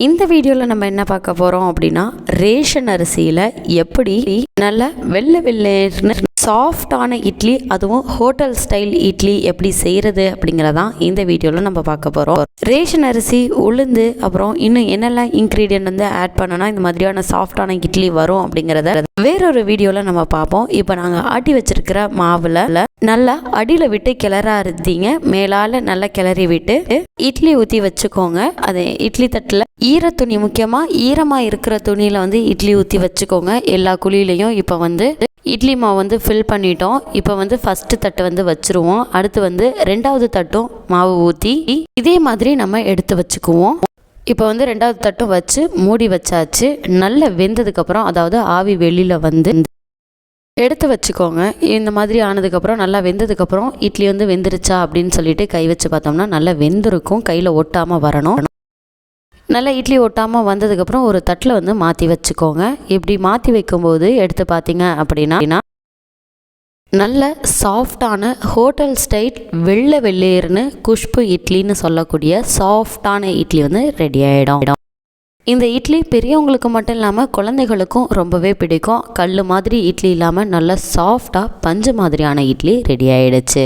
இந்த வீடியோவில் நம்ம என்ன பார்க்க போகிறோம் அப்படின்னா, ரேஷன் அரிசியில் எப்படி நல்ல வெள்ளை வெள்ளேர்னு சாஃப்டான இட்லி, அதுவும் ஹோட்டல் ஸ்டைல் இட்லி எப்படி செய்கிறது அப்படிங்கிறதான் இந்த வீடியோவில் நம்ம பார்க்க போகிறோம். ரேஷன் அரிசி, உளுந்து, அப்புறம் இன்னும் என்னெல்லாம் இன்க்ரீடியன்ட் வந்து ஆட் பண்ணனா இந்த மாதிரியான சாஃப்டான இட்லி வரும் அப்படிங்கிறத வேறொரு வீடியோவில் நம்ம பார்ப்போம். இப்போ நாங்கள் ஆட்டி வச்சிருக்கிற மாவில் நல்லா அடியில் விட்டு கிளற அறுத்தீங்க, மேலால் நல்லா கிளறி விட்டு இட்லி ஊற்றி வச்சுக்கோங்க. அது இட்லி தட்டில் துணி, முக்கியமாக ஈரமாக இருக்கிற துணியில் வந்து இட்லி ஊற்றி வச்சுக்கோங்க எல்லா குழியிலையும். இப்போ வந்து இட்லி மாவு வந்து ஃபில் பண்ணிட்டோம். இப்போ வந்து ஃபஸ்ட்டு தட்டு வந்து வச்சுருவோம். அடுத்து வந்து ரெண்டாவது தட்டும் மாவு ஊற்றி இதே மாதிரி நம்ம எடுத்து வச்சுக்குவோம். இப்போ வந்து ரெண்டாவது தட்டும் வச்சு மூடி வச்சாச்சு. நல்லா வெந்ததுக்கப்புறம், அதாவது ஆவி வெளியில் வந்து எடுத்து வச்சுக்கோங்க. இந்த மாதிரி ஆனதுக்கப்புறம், நல்லா வெந்ததுக்கப்புறம் இட்லி வந்து வெந்துருச்சா அப்படின்னு சொல்லிட்டு கை வச்சு பார்த்தோம்னா நல்லா வெந்திருக்கும், கையில் ஒட்டாமல் வரணும். நல்லா இட்லி ஒட்டாமல் வந்ததுக்கப்புறம் ஒரு தட்டில் வந்து மாற்றி வச்சுக்கோங்க. இப்படி மாற்றி வைக்கும்போது எடுத்து பார்த்தீங்க அப்படின்னா நல்ல சாஃப்டான ஹோட்டல் ஸ்டைல் வெள்ளை வெள்ளேர்னு குஷ்பு இட்லின்னு சொல்லக்கூடிய சாஃப்டான இட்லி வந்து ரெடி ஆகிடும். இந்த இட்லி பெரியவங்களுக்கு மட்டும் இல்லாமல் குழந்தைகளுக்கும் ரொம்பவே பிடிக்கும். கல் மாதிரி இட்லி இல்லாமல் நல்லா சாஃப்டாக பஞ்சு மாதிரியான இட்லி ரெடி ஆகிடுச்சு.